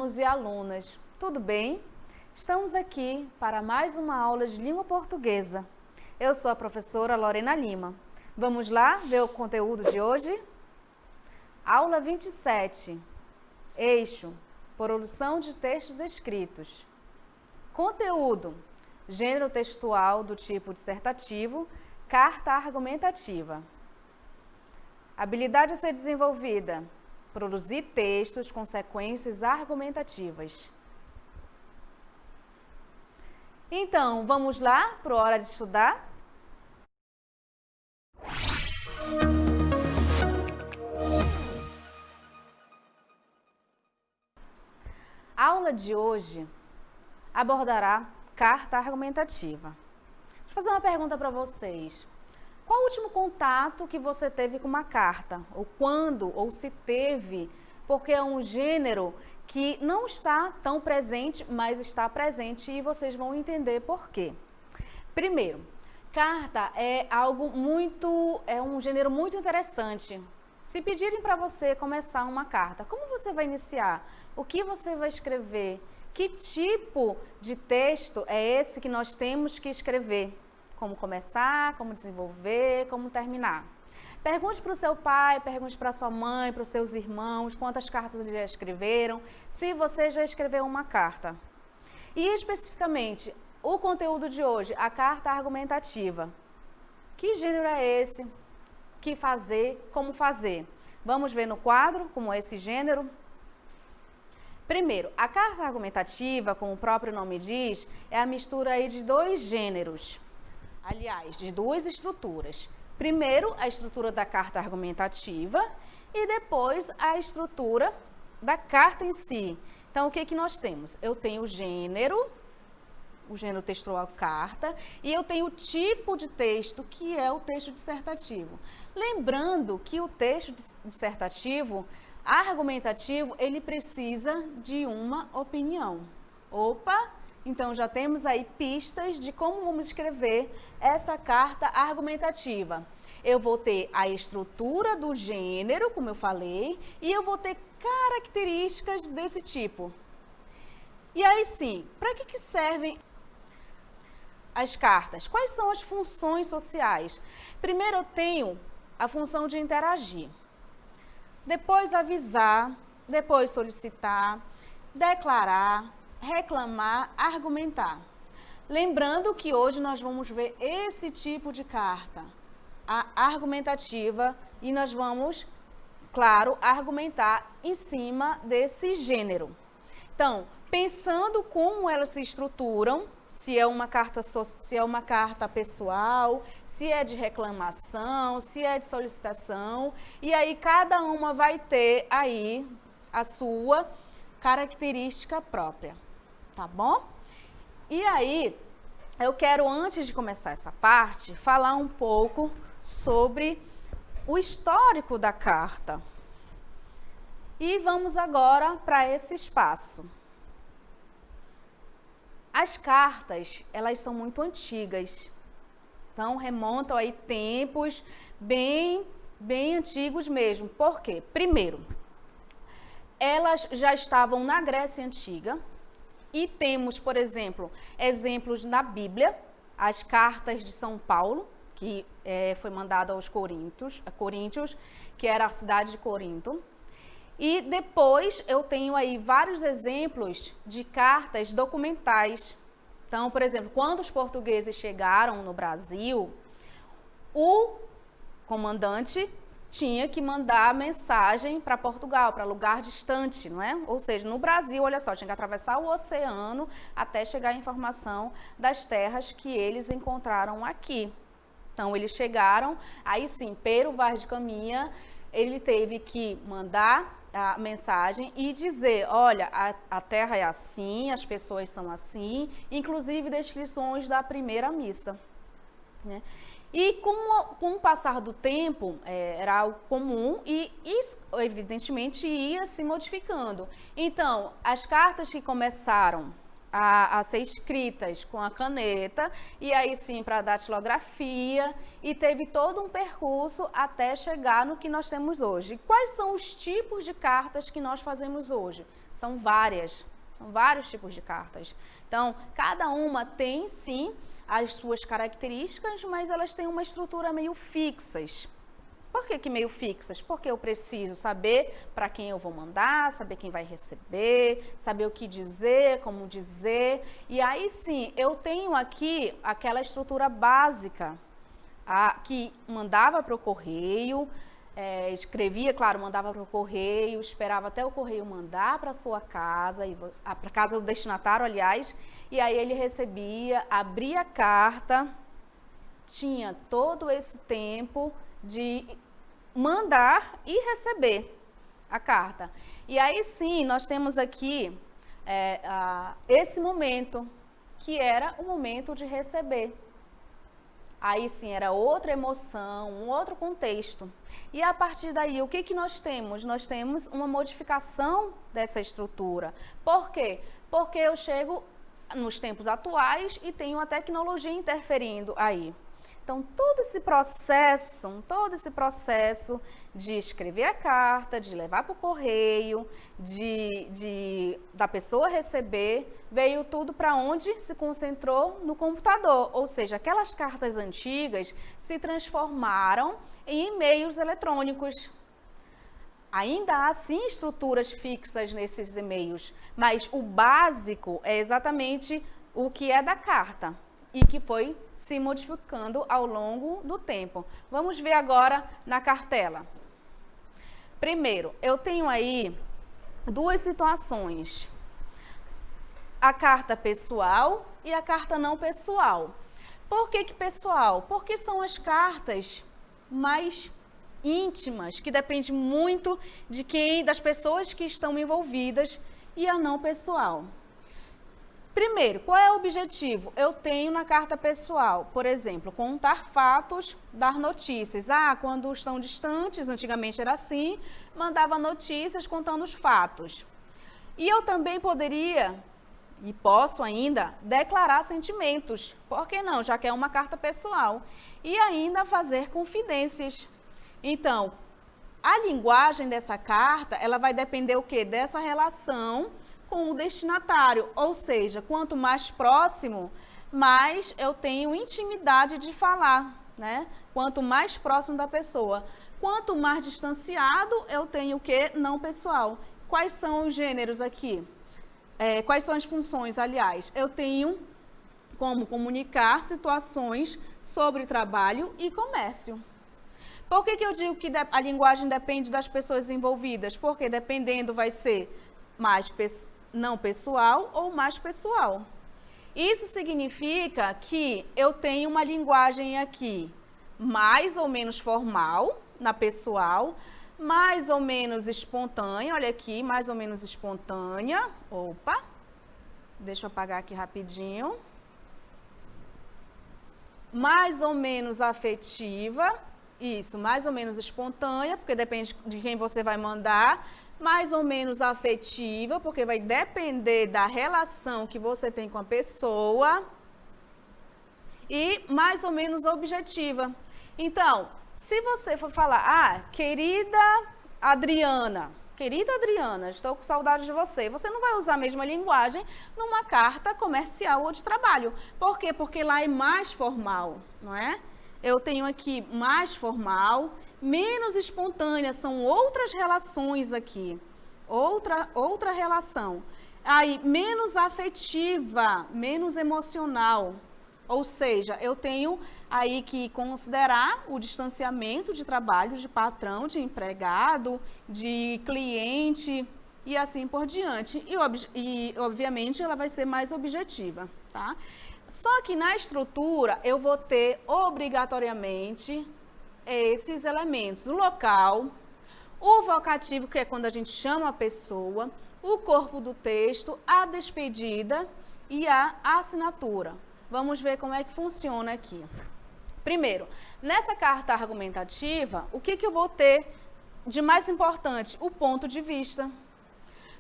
alunos e alunas, tudo bem? Estamos aqui para mais uma aula de língua portuguesa. Eu sou a professora Lorena Lima. Vamos lá ver o conteúdo de hoje? Aula 27. Eixo: produção de textos escritos. Conteúdo: gênero textual do tipo dissertativo, carta argumentativa. Habilidade a ser desenvolvida: produzir textos com sequências argumentativas. Então, vamos lá para a hora de estudar? A aula de hoje abordará carta argumentativa. Deixa eu fazer uma pergunta para vocês. Qual o último contato que você teve com uma carta? Ou quando, ou se teve? Porque é um gênero que não está tão presente, mas está presente e vocês vão entender por quê. Primeiro, carta é um gênero muito interessante. Se pedirem para você começar uma carta, como você vai iniciar? O que você vai escrever? Que tipo de texto é esse que nós temos que escrever? Como começar, como desenvolver, como terminar. Pergunte para o seu pai, pergunte para a sua mãe, para os seus irmãos, quantas cartas eles já escreveram, se você já escreveu uma carta. E especificamente, o conteúdo de hoje, a carta argumentativa. Que gênero é esse? O que fazer? Como fazer? Vamos ver no quadro como é esse gênero? Primeiro, a carta argumentativa, como o próprio nome diz, é a mistura aí de dois gêneros. Aliás, de duas estruturas. Primeiro, a estrutura da carta argumentativa e depois a estrutura da carta em si. Então, o que nós temos? Eu tenho o gênero textual carta, e eu tenho o tipo de texto, que é o texto dissertativo. Lembrando que o texto dissertativo, argumentativo, ele precisa de uma opinião. Opa! Então, já temos aí pistas de como vamos escrever essa carta argumentativa. Eu vou ter a estrutura do gênero, como eu falei, e eu vou ter características desse tipo. E aí sim, para que servem as cartas? Quais são as funções sociais? Primeiro eu tenho a função de interagir, depois avisar, depois solicitar, declarar, reclamar, argumentar. Lembrando que hoje nós vamos ver esse tipo de carta, a argumentativa, e nós vamos, claro, argumentar em cima desse gênero. Então, pensando como elas se estruturam, se é uma carta pessoal, se é de reclamação, se é de solicitação, e aí cada uma vai ter aí a sua característica própria, tá bom? E aí, eu quero, antes de começar essa parte, falar um pouco sobre o histórico da carta. E vamos agora para esse espaço. As cartas, elas são muito antigas, então remontam aí tempos bem antigos mesmo. Por quê? Primeiro, elas já estavam na Grécia Antiga e temos, por exemplo, exemplos na Bíblia, as cartas de São Paulo, que foi mandado aos Coríntios, que era a cidade de Corinto. E depois eu tenho aí vários exemplos de cartas documentais. Então, por exemplo, quando os portugueses chegaram no Brasil, o comandante tinha que mandar mensagem para Portugal, para lugar distante, não é? Ou seja, no Brasil, olha só, tinha que atravessar o oceano até chegar a informação das terras que eles encontraram aqui. Então, eles chegaram, aí sim, Pero Vaz de Caminha, ele teve que mandar a mensagem e dizer, olha, a terra é assim, as pessoas são assim, inclusive descrições da primeira missa, né? E com o passar do tempo, era algo comum e isso, evidentemente, ia se modificando. Então, as cartas que começaram a ser escritas com a caneta, e aí sim para a datilografia, e teve todo um percurso até chegar no que nós temos hoje. Quais são os tipos de cartas que nós fazemos hoje? São vários tipos de cartas. Então, cada uma tem, sim, as suas características, mas elas têm uma estrutura meio fixas. Por que meio fixas? Porque eu preciso saber para quem eu vou mandar, saber quem vai receber, saber o que dizer, como dizer. E aí sim, eu tenho aqui aquela estrutura básica, que mandava para o correio, escrevia, claro, mandava para o correio, esperava até o correio mandar para a sua casa, para a casa do destinatário, aliás, e aí ele recebia, abria a carta, tinha todo esse tempo de mandar e receber a carta. E aí sim, nós temos aqui esse momento, que era o momento de receber. Aí sim, era outra emoção, um outro contexto. E a partir daí, o que nós temos? Nós temos uma modificação dessa estrutura. Por quê? Porque eu chego nos tempos atuais e tenho a tecnologia interferindo aí. Então, todo esse processo de escrever a carta, de levar para o correio, da pessoa receber, veio tudo para onde? Se concentrou no computador. Ou seja, aquelas cartas antigas se transformaram em e-mails eletrônicos. Ainda há, sim, estruturas fixas nesses e-mails, mas o básico é exatamente o que é da carta e que foi se modificando ao longo do tempo. Vamos ver agora na cartela. Primeiro, eu tenho aí duas situações. A carta pessoal e a carta não pessoal. Por que pessoal? Porque são as cartas mais íntimas, que depende muito das pessoas que estão envolvidas, e a não pessoal. Primeiro, qual é o objetivo? Eu tenho na carta pessoal, por exemplo, contar fatos, dar notícias. Quando estão distantes, antigamente era assim, mandava notícias contando os fatos. E eu também poderia, e posso ainda, declarar sentimentos. Por que não? Já que é uma carta pessoal. E ainda fazer confidências. Então, a linguagem dessa carta, ela vai depender o quê? Dessa relação com o destinatário, ou seja, quanto mais próximo, mais eu tenho intimidade de falar, né? Quanto mais próximo da pessoa. Quanto mais distanciado, eu tenho o quê? Não pessoal. Quais são os gêneros aqui? Quais são as funções, aliás? Eu tenho como comunicar situações sobre trabalho e comércio. Por que eu digo que a linguagem depende das pessoas envolvidas? Porque dependendo vai ser mais não pessoal ou mais pessoal. Isso significa que eu tenho uma linguagem aqui mais ou menos formal na pessoal, mais ou menos espontânea, olha aqui, mais ou menos espontânea. Opa, deixa eu apagar aqui rapidinho. Mais ou menos afetiva, isso, mais ou menos espontânea, porque depende de quem você vai mandar. Mais ou menos afetiva, porque vai depender da relação que você tem com a pessoa. E mais ou menos objetiva. Então, se você for falar, querida Adriana, estou com saudade de você. Você não vai usar a mesma linguagem numa carta comercial ou de trabalho. Por quê? Porque lá é mais formal, não é? Eu tenho aqui mais formal, menos espontânea, são outras relações aqui. Outra relação. Aí, menos afetiva, menos emocional. Ou seja, eu tenho aí que considerar o distanciamento de trabalho de patrão, de empregado, de cliente e assim por diante. E obviamente, ela vai ser mais objetiva, tá? Só que na estrutura, eu vou ter obrigatoriamente esses elementos. O local, o vocativo, que é quando a gente chama a pessoa, o corpo do texto, a despedida e a assinatura. Vamos ver como é que funciona aqui. Primeiro, nessa carta argumentativa, o que eu vou ter de mais importante? O ponto de vista.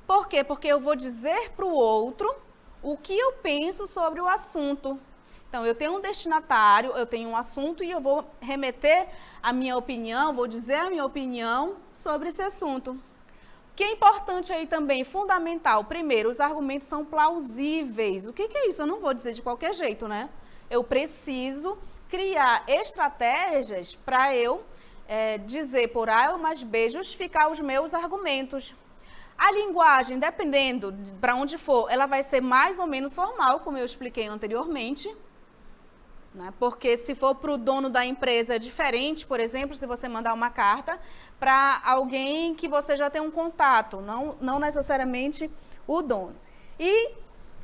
Por quê? Porque eu vou dizer para o outro o que eu penso sobre o assunto. Então, eu tenho um destinatário, eu tenho um assunto e eu vou remeter a minha opinião, vou dizer a minha opinião sobre esse assunto. O que é importante aí também, fundamental, primeiro, os argumentos são plausíveis. O que é isso? Eu não vou dizer de qualquer jeito, né? Eu preciso criar estratégias para eu dizer por A ou mais B, justificar os meus argumentos. A linguagem, dependendo para onde for, ela vai ser mais ou menos formal, como eu expliquei anteriormente. Né? Porque se for para o dono da empresa é diferente, por exemplo, se você mandar uma carta para alguém que você já tem um contato, não necessariamente o dono. E,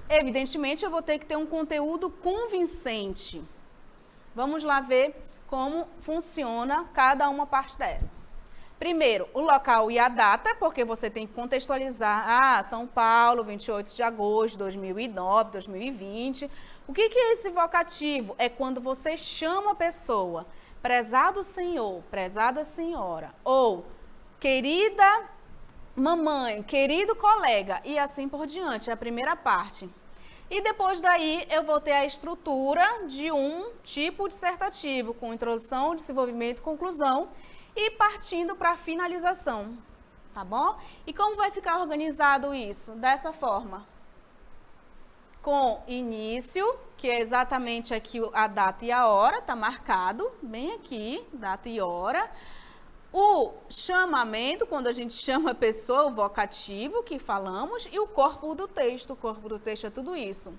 evidentemente, eu vou ter que ter um conteúdo convincente. Vamos lá ver como funciona cada uma parte dessa. Primeiro, o local e a data, porque você tem que contextualizar. São Paulo, 28 de agosto de 2009, 2020. O que é esse vocativo? É quando você chama a pessoa, prezado senhor, prezada senhora, ou querida mamãe, querido colega, e assim por diante, é a primeira parte. E depois daí eu vou ter a estrutura de um tipo dissertativo, com introdução, desenvolvimento e conclusão, e partindo para a finalização, tá bom? E como vai ficar organizado isso? Dessa forma. Com início, que é exatamente aqui a data e a hora, tá marcado, bem aqui, data e hora. O chamamento, quando a gente chama a pessoa, o vocativo que falamos, e o corpo do texto. O corpo do texto é tudo isso.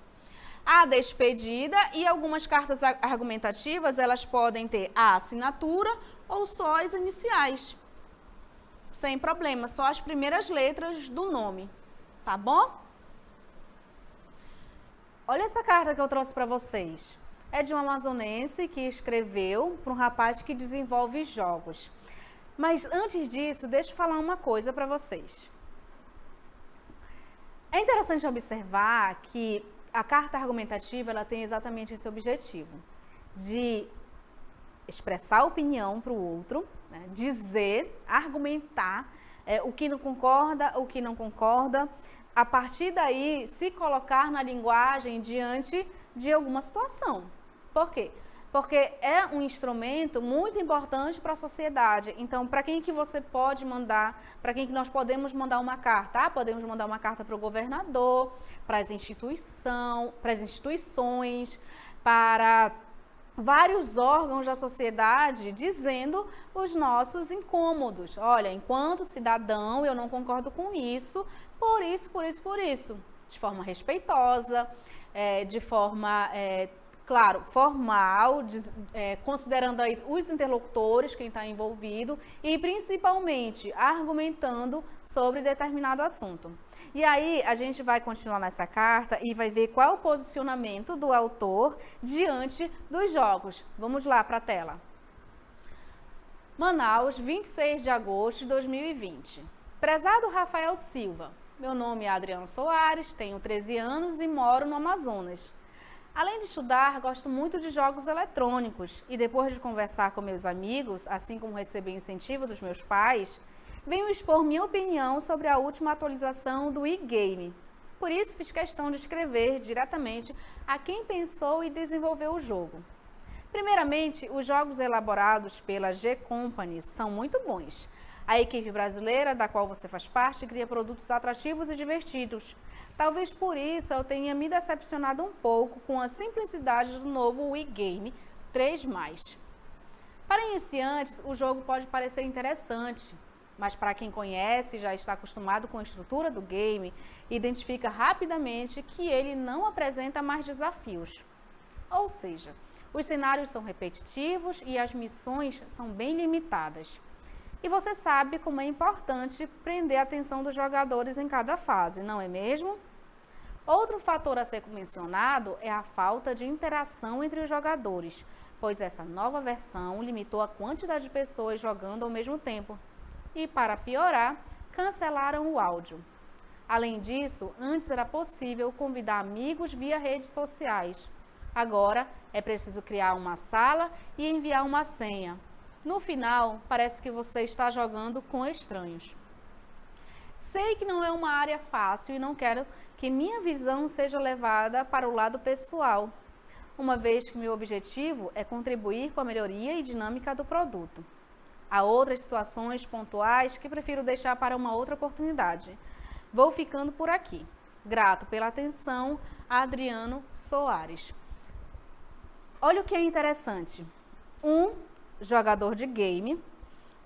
A despedida e algumas cartas argumentativas, elas podem ter a assinatura ou só as iniciais. Sem problema, só as primeiras letras do nome, tá bom? Olha essa carta que eu trouxe para vocês. É de um amazonense que escreveu para um rapaz que desenvolve jogos. Mas antes disso, deixa eu falar uma coisa para vocês. É interessante observar que a carta argumentativa ela tem exatamente esse objetivo, de expressar opinião para o outro, né? Dizer, argumentar o que não concorda, o que não concorda, a partir daí se colocar na linguagem diante de alguma situação. Por quê? Porque é um instrumento muito importante para a sociedade. Então, para quem que você pode mandar, para quem que nós podemos mandar uma carta? Podemos mandar uma carta para o governador, para as instituições, para vários órgãos da sociedade, dizendo os nossos incômodos. Olha, enquanto cidadão, eu não concordo com isso, por isso, por isso, por isso. De forma respeitosa, de forma... claro, formal, considerando aí os interlocutores, quem está envolvido, e principalmente argumentando sobre determinado assunto. E aí a gente vai continuar nessa carta e vai ver qual é o posicionamento do autor diante dos jogos. Vamos lá para a tela. Manaus, 26 de agosto de 2020. Prezado Rafael Silva, meu nome é Adriano Soares, tenho 13 anos e moro no Amazonas. Além de estudar, gosto muito de jogos eletrônicos e depois de conversar com meus amigos, assim como receber incentivo dos meus pais, venho expor minha opinião sobre a última atualização do e-game. Por isso fiz questão de escrever diretamente a quem pensou e desenvolveu o jogo. Primeiramente, os jogos elaborados pela G-Company são muito bons. A equipe brasileira, da qual você faz parte, cria produtos atrativos e divertidos. Talvez por isso eu tenha me decepcionado um pouco com a simplicidade do novo Wii Game 3+. Para iniciantes, o jogo pode parecer interessante, mas para quem conhece e já está acostumado com a estrutura do game, identifica rapidamente que ele não apresenta mais desafios. Ou seja, os cenários são repetitivos e as missões são bem limitadas. E você sabe como é importante prender a atenção dos jogadores em cada fase, não é mesmo? Outro fator a ser mencionado é a falta de interação entre os jogadores, pois essa nova versão limitou a quantidade de pessoas jogando ao mesmo tempo. E, para piorar, cancelaram o áudio. Além disso, antes era possível convidar amigos via redes sociais. Agora é preciso criar uma sala e enviar uma senha. No final, parece que você está jogando com estranhos. Sei que não é uma área fácil e não quero que minha visão seja levada para o lado pessoal, uma vez que meu objetivo é contribuir com a melhoria e dinâmica do produto. Há outras situações pontuais que prefiro deixar para uma outra oportunidade. Vou ficando por aqui. Grato pela atenção, Adriano Soares. Olha o que é interessante. Um jogador de game,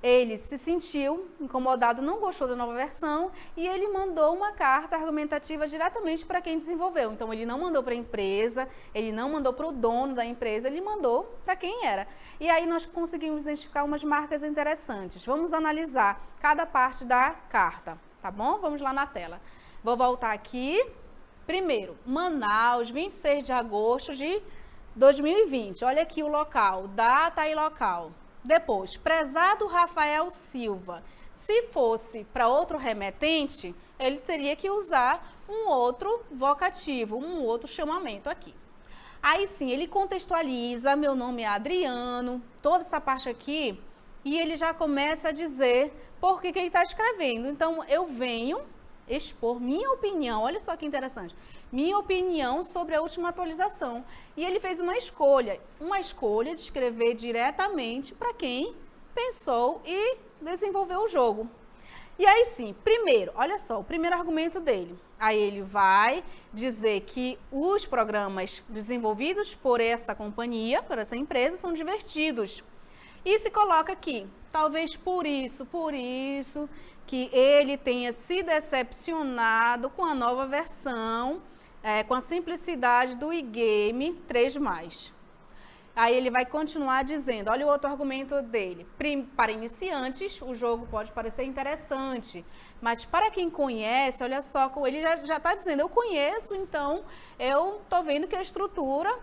ele se sentiu incomodado, não gostou da nova versão e ele mandou uma carta argumentativa diretamente para quem desenvolveu. Então, ele não mandou para a empresa, ele não mandou para o dono da empresa, ele mandou para quem era. E aí nós conseguimos identificar umas marcas interessantes. Vamos analisar cada parte da carta, tá bom? Vamos lá na tela. Vou voltar aqui. Primeiro, Manaus, 26 de agosto de 2020. Olha aqui o local, data e local. Depois, prezado Rafael Silva. Se fosse para outro remetente, ele teria que usar um outro vocativo, um outro chamamento aqui. Aí sim, ele contextualiza, meu nome é Adriano, toda essa parte aqui, e ele já começa a dizer por que ele está escrevendo. Então, eu venho expor minha opinião, olha só que interessante, minha opinião sobre a última atualização. E ele fez uma escolha de escrever diretamente para quem pensou e desenvolveu o jogo. E aí sim, primeiro, olha só, o primeiro argumento dele. Aí ele vai dizer que os programas desenvolvidos por essa companhia, por essa empresa, são divertidos. E se coloca aqui, talvez por isso, que ele tenha se decepcionado com a nova versão, com a simplicidade do e-game 3+. Aí ele vai continuar dizendo, olha o outro argumento dele, para iniciantes o jogo pode parecer interessante, mas para quem conhece, olha só, ele já está dizendo, eu conheço, então eu estou vendo que a estrutura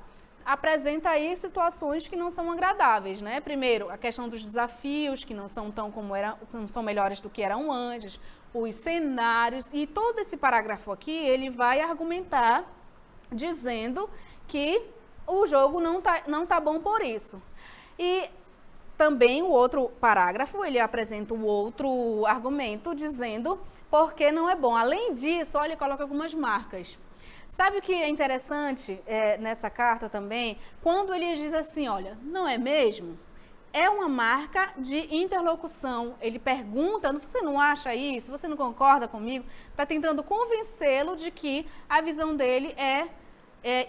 apresenta aí situações que não são agradáveis, né? Primeiro, a questão dos desafios, que não são tão como eram, não são melhores do que eram antes, os cenários, e todo esse parágrafo aqui, ele vai argumentar dizendo que o jogo não tá bom por isso. E também o outro parágrafo, ele apresenta um outro argumento dizendo por que não é bom. Além disso, olha, coloca algumas marcas. Sabe o que é interessante nessa carta também? Quando ele diz assim, olha, não é mesmo? É uma marca de interlocução. Ele pergunta, você não acha isso? Você não concorda comigo? Está tentando convencê-lo de que a visão dele é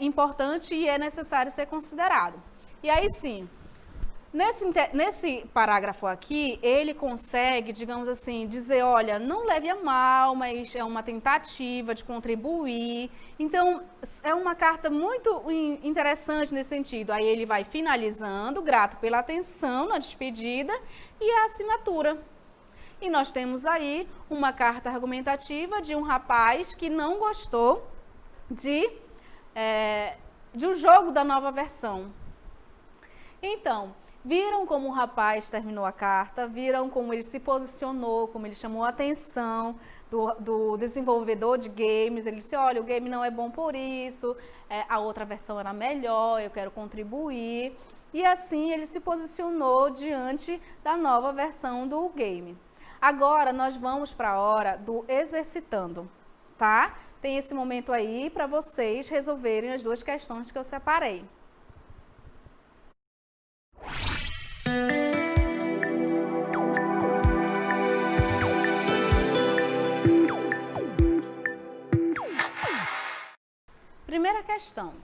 importante e é necessário ser considerado. E aí sim, nesse parágrafo aqui, ele consegue, digamos assim, dizer, olha, não leve a mal, mas é uma tentativa de contribuir. Então, é uma carta muito interessante nesse sentido. Aí ele vai finalizando, grato pela atenção na despedida e a assinatura. E nós temos aí uma carta argumentativa de um rapaz que não gostou de um jogo da nova versão. Então, viram como o rapaz terminou a carta, viram como ele se posicionou, como ele chamou a atenção do desenvolvedor de games. Ele disse, olha, o game não é bom por isso, a outra versão era melhor, eu quero contribuir. E assim ele se posicionou diante da nova versão do game. Agora nós vamos para a hora do exercitando, tá? Tem esse momento aí para vocês resolverem as duas questões que eu separei. Primeira questão.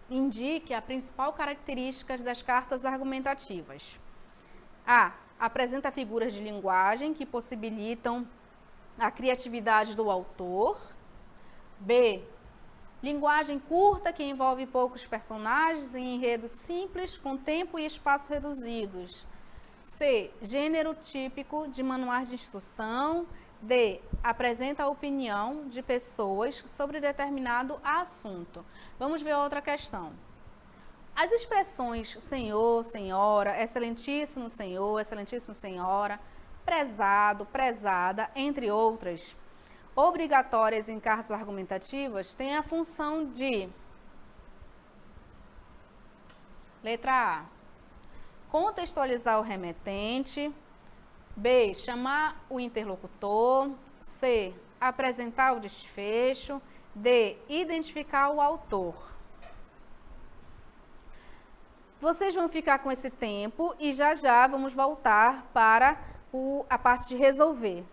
Indique a principal característica das cartas argumentativas. A. Apresenta figuras de linguagem que possibilitam a criatividade do autor. B. Linguagem curta que envolve poucos personagens em enredos simples com tempo e espaço reduzidos. C. Gênero típico de manuais de instrução. D. Apresenta a opinião de pessoas sobre determinado assunto. Vamos ver outra questão. As expressões senhor, senhora, excelentíssimo senhor, excelentíssima senhora, prezado, prezada, entre outras, obrigatórias em cartas argumentativas, têm a função de: letra A, contextualizar o remetente. B, chamar o interlocutor. C, apresentar o desfecho. D, identificar o autor. Vocês vão ficar com esse tempo e já já vamos voltar para a parte de resolver.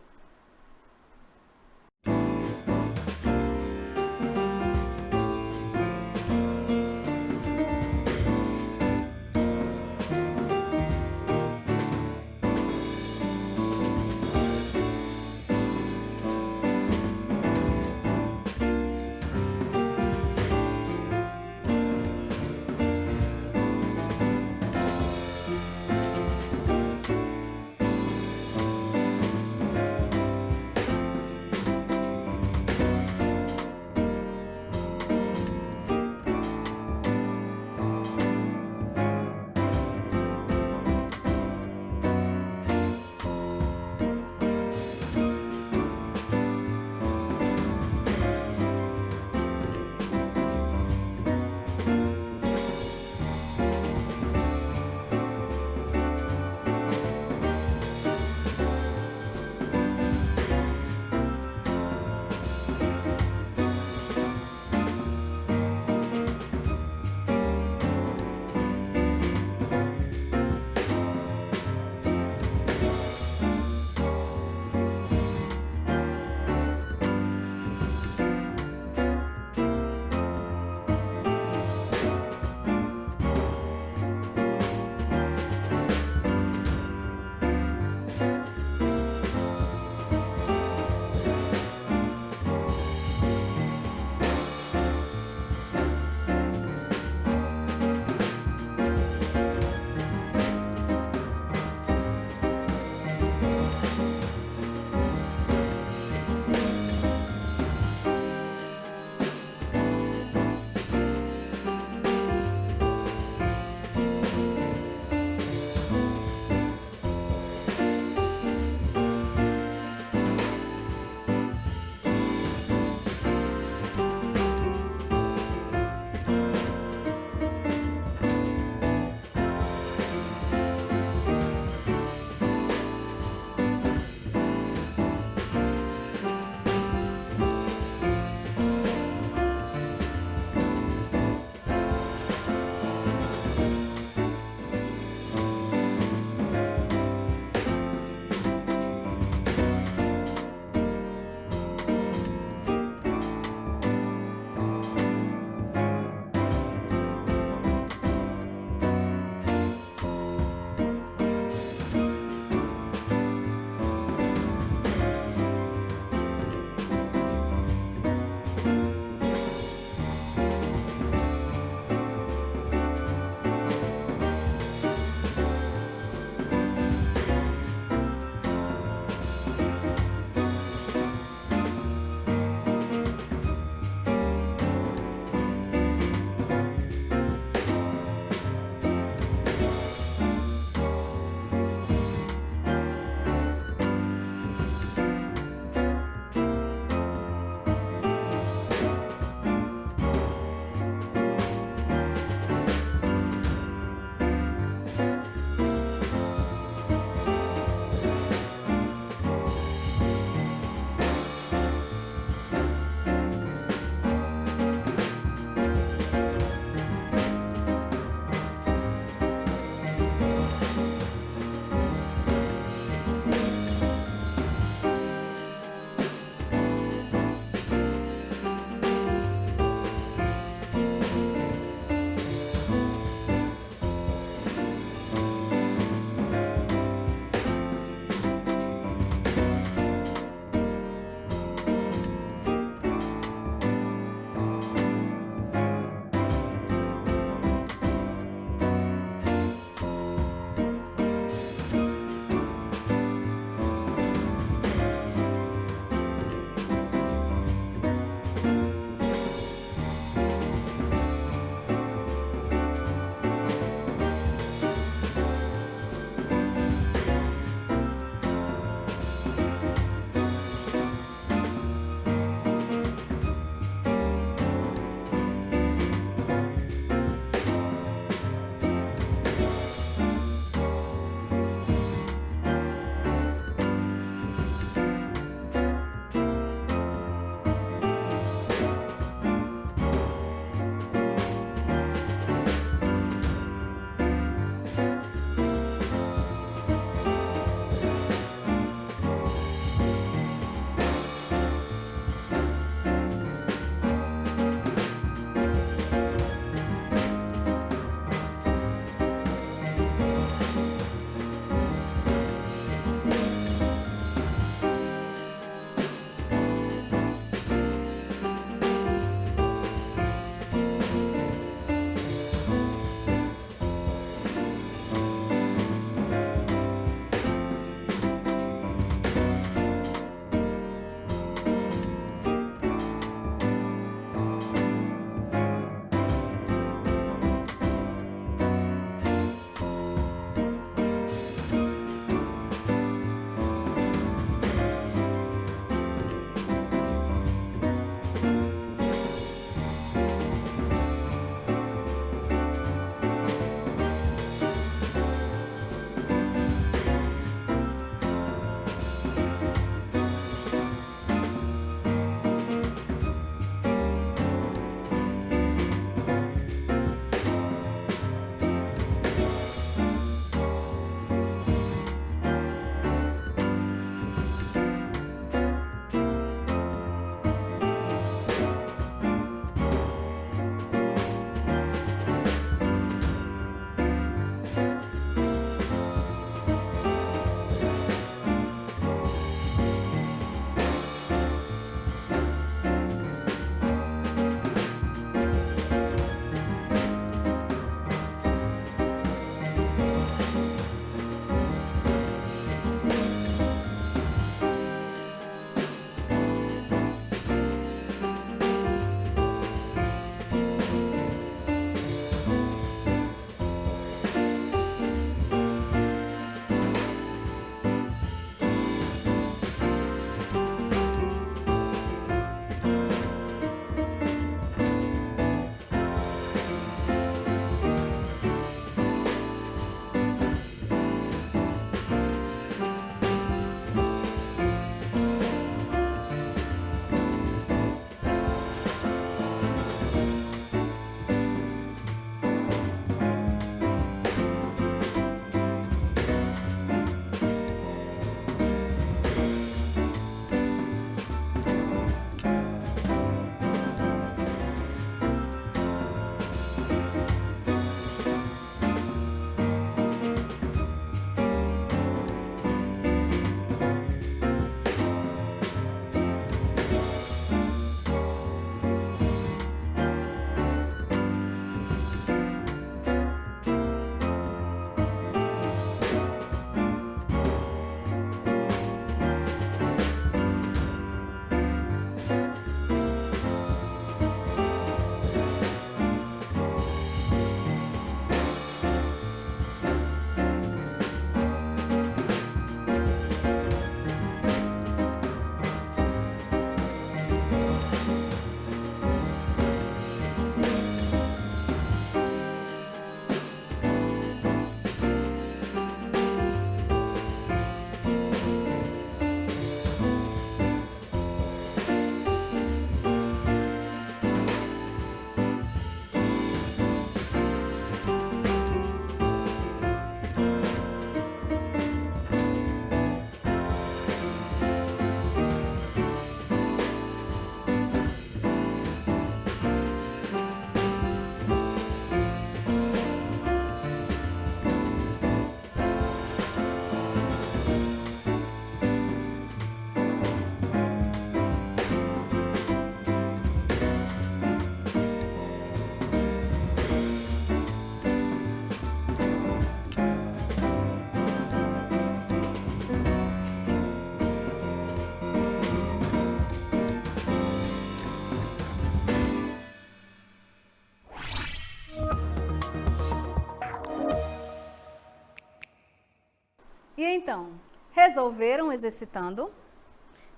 Então, resolveram exercitando?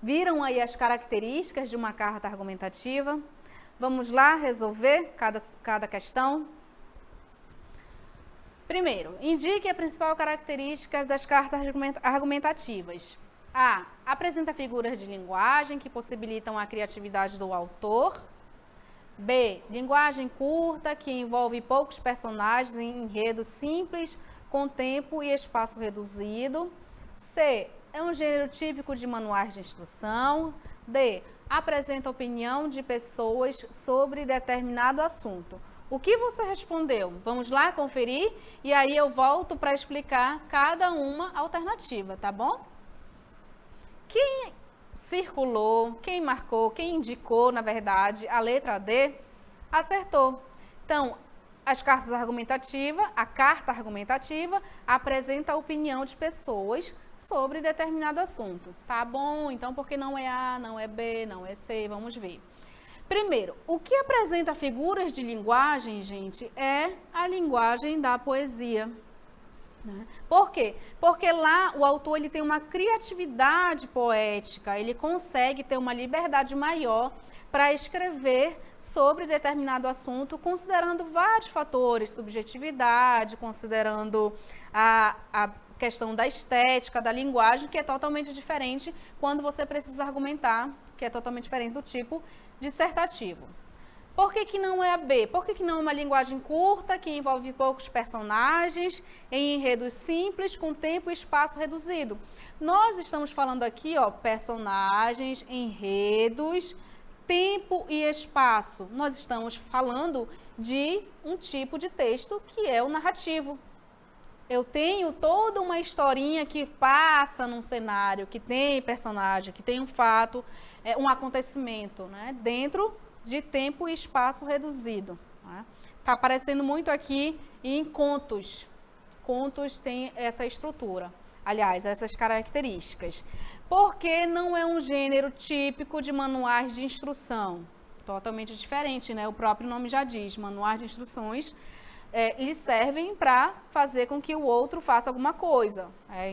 Viram aí as características de uma carta argumentativa? Vamos lá resolver cada questão? Primeiro, indique a principal característica das cartas argumentativas. A. Apresenta figuras de linguagem que possibilitam a criatividade do autor. B. Linguagem curta que envolve poucos personagens em enredo simples, com tempo e espaço reduzido. C. É um gênero típico de manuais de instrução. D. Apresenta opinião de pessoas sobre determinado assunto. O que você respondeu? Vamos lá conferir e aí eu volto para explicar cada uma alternativa, tá bom? Quem circulou, quem marcou, quem indicou, na verdade, a letra D, acertou. Então, a carta argumentativa apresenta a opinião de pessoas sobre determinado assunto. Tá bom? Então, por que não é A, não é B, não é C? Vamos ver. Primeiro, o que apresenta figuras de linguagem, gente, é a linguagem da poesia. Por quê? Porque lá o autor ele tem uma criatividade poética, ele consegue ter uma liberdade maior para escrever sobre determinado assunto, considerando vários fatores, subjetividade, considerando a questão da estética, da linguagem, que é totalmente diferente quando você precisa argumentar, que é totalmente diferente do tipo dissertativo. Por que não é a B? Por que não é uma linguagem curta, que envolve poucos personagens, em enredos simples, com tempo e espaço reduzido? Nós estamos falando aqui, ó, personagens, enredos, tempo e espaço. Nós estamos falando de um tipo de texto que é o narrativo. Eu tenho toda uma historinha que passa num cenário, que tem personagem, que tem um fato, um acontecimento, né, dentro de tempo e espaço reduzido. Está aparecendo muito aqui em contos. Contos têm essa estrutura, aliás, essas características. Porque não é um gênero típico de manuais de instrução. Totalmente diferente, né? O próprio nome já diz, manuais de instruções eles servem para fazer com que o outro faça alguma coisa.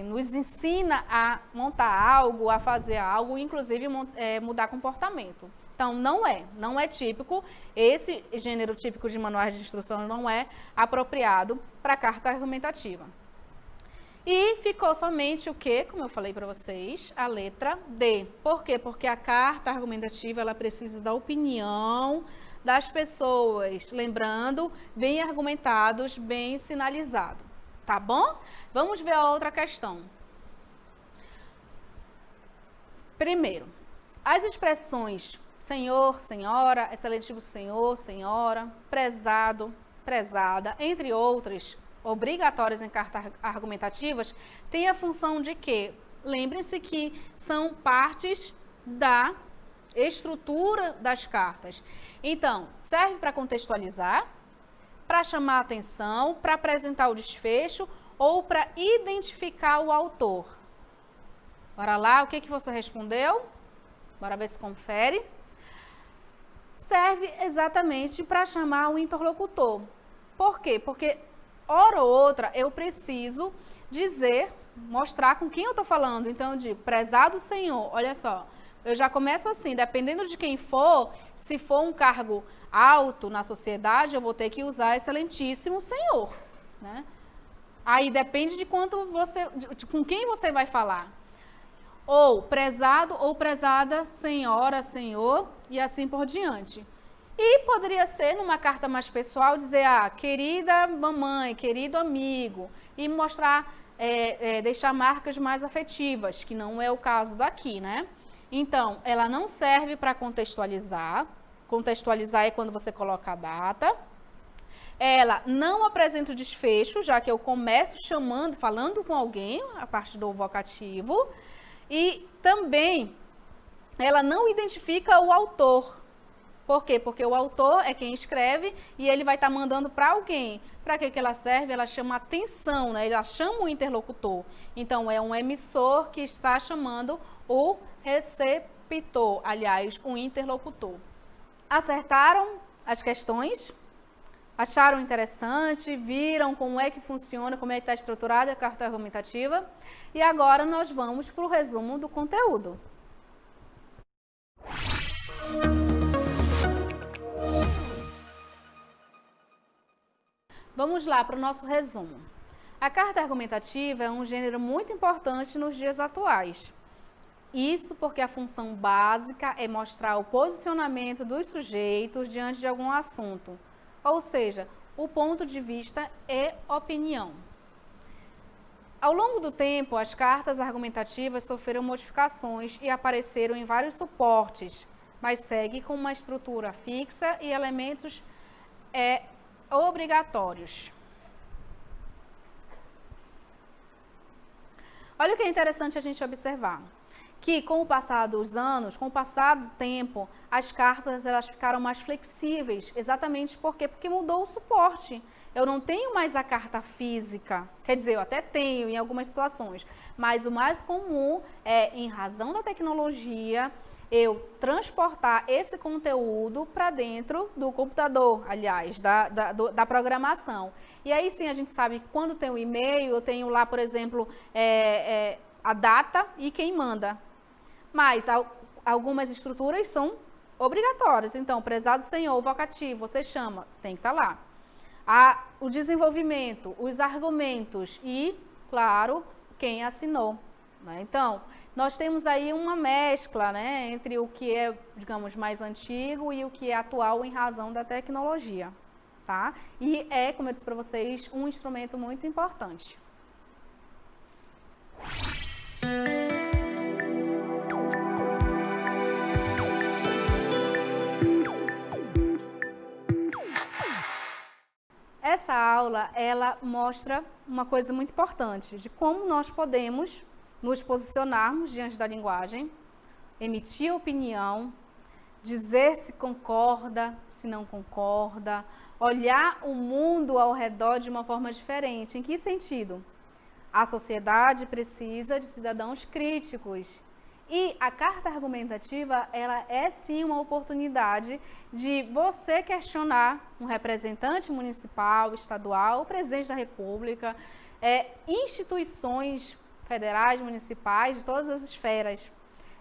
Nos ensina a montar algo, a fazer algo, inclusive mudar comportamento. Então, não é típico, esse gênero típico de manuais de instrução não é apropriado para carta argumentativa. E ficou somente o quê? Como eu falei para vocês, a letra D. Por quê? Porque a carta argumentativa ela precisa da opinião das pessoas, lembrando, bem argumentados, bem sinalizado. Tá bom? Vamos ver a outra questão. Primeiro, as expressões senhor, senhora, excelentíssimo senhor, senhora, prezado, prezada, entre outras, obrigatórias em cartas argumentativas, têm a função de quê? Lembrem-se que são partes da estrutura das cartas. Então, serve para contextualizar, para chamar a atenção, para apresentar o desfecho ou para identificar o autor. Bora lá, o que você respondeu? Bora ver se confere. Serve exatamente para chamar o interlocutor. Por quê? Porque, hora ou outra, eu preciso dizer, mostrar com quem eu estou falando. Então, eu digo, prezado senhor, olha só, eu já começo assim, dependendo de quem for, se for um cargo alto na sociedade, eu vou ter que usar excelentíssimo senhor, né? Aí depende de quanto com quem você vai falar. Ou prezado ou prezada, senhora, senhor, e assim por diante. E poderia ser, numa carta mais pessoal, dizer, querida mamãe, querido amigo, e mostrar, deixar marcas mais afetivas, que não é o caso daqui, né? Então, ela não serve para contextualizar. Contextualizar é quando você coloca a data. Ela não apresenta o desfecho, já que eu começo falando com alguém, a parte do vocativo. E também, ela não identifica o autor. Por quê? Porque o autor é quem escreve e ele vai estar mandando para alguém. Para que ela serve? Ela chama atenção, né? Ela chama o interlocutor. Então, é um emissor que está chamando o receptor, aliás, o interlocutor. Acertaram as questões? Acharam interessante? Viram como é que funciona, como é que está estruturada a carta argumentativa? E agora nós vamos para o resumo do conteúdo. Vamos lá para o nosso resumo. A carta argumentativa é um gênero muito importante nos dias atuais. Isso porque a função básica é mostrar o posicionamento dos sujeitos diante de algum assunto. Ou seja, o ponto de vista é opinião. Ao longo do tempo, as cartas argumentativas sofreram modificações e apareceram em vários suportes, mas segue com uma estrutura fixa e elementos obrigatórios. Olha o que é interessante a gente observar, que com o passar dos anos, com o passar do tempo, as cartas elas ficaram mais flexíveis, exatamente porque mudou o suporte. Eu não tenho mais a carta física, quer dizer, eu até tenho em algumas situações, mas o mais comum é, em razão da tecnologia, eu transportar esse conteúdo para dentro do computador, aliás, da programação. E aí sim a gente sabe que quando tem o e-mail, eu tenho lá, por exemplo, a data e quem manda. Mas algumas estruturas são obrigatórias. Então, prezado senhor, vocativo, você chama, tem que estar lá. O desenvolvimento, os argumentos e, claro, quem assinou. Né? Então, nós temos aí uma mescla, né, entre o que é, digamos, mais antigo e o que é atual em razão da tecnologia. Tá? E é, como eu disse para vocês, um instrumento muito importante. Essa aula, ela mostra uma coisa muito importante, de como nós podemos nos posicionarmos diante da linguagem, emitir opinião, dizer se concorda, se não concorda, olhar o mundo ao redor de uma forma diferente. Em que sentido? A sociedade precisa de cidadãos críticos. E a carta argumentativa, ela é sim uma oportunidade de você questionar um representante municipal, estadual, o presidente da República, instituições federais, municipais, de todas as esferas.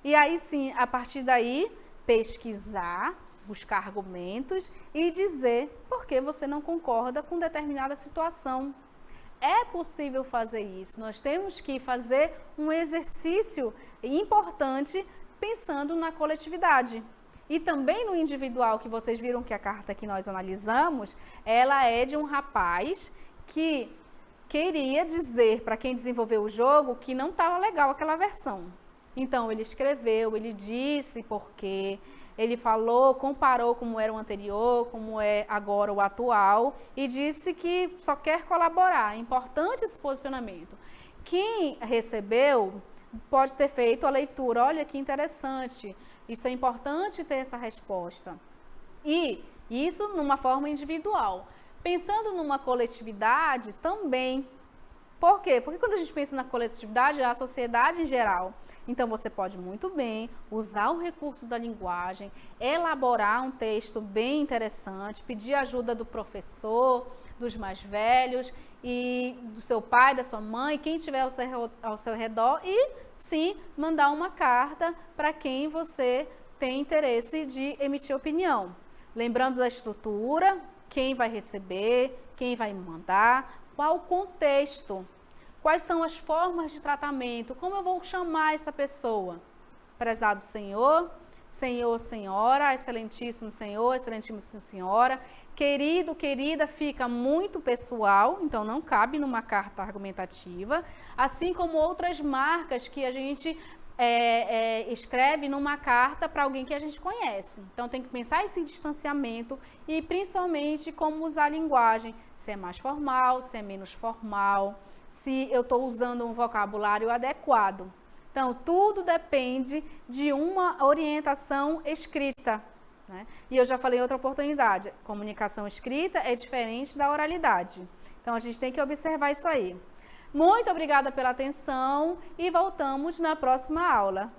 E aí sim, a partir daí, pesquisar, buscar argumentos e dizer por que você não concorda com determinada situação. É possível fazer isso, nós temos que fazer um exercício importante pensando na coletividade. E também no individual, que vocês viram que a carta que nós analisamos, ela é de um rapaz que queria dizer para quem desenvolveu o jogo que não estava legal aquela versão. Então, ele escreveu, ele disse por quê, ele falou, comparou como era o anterior, como é agora o atual, e disse que só quer colaborar. É importante esse posicionamento. Quem recebeu pode ter feito a leitura, olha que interessante, isso é importante ter essa resposta. E isso numa forma individual. Pensando numa coletividade também. Por quê? Porque quando a gente pensa na coletividade, é a sociedade em geral. Então, você pode muito bem usar o recurso da linguagem, elaborar um texto bem interessante, pedir ajuda do professor, dos mais velhos, e do seu pai, da sua mãe, quem estiver ao seu redor, e sim, mandar uma carta para quem você tem interesse de emitir opinião. Lembrando da estrutura, quem vai receber, quem vai mandar, qual o contexto, quais são as formas de tratamento, como eu vou chamar essa pessoa? Prezado senhor, senhor, senhora, excelentíssimo senhor, excelentíssima senhora, querido, querida, fica muito pessoal, então não cabe numa carta argumentativa, assim como outras marcas que a gente escreve numa carta para alguém que a gente conhece. Então tem que pensar esse distanciamento e principalmente como usar a linguagem, se é mais formal, se é menos formal, se eu estou usando um vocabulário adequado. Então tudo depende de uma orientação escrita, né? E eu já falei em outra oportunidade, comunicação escrita é diferente da oralidade. Então a gente tem que observar isso aí. Muito obrigada pela atenção e voltamos na próxima aula.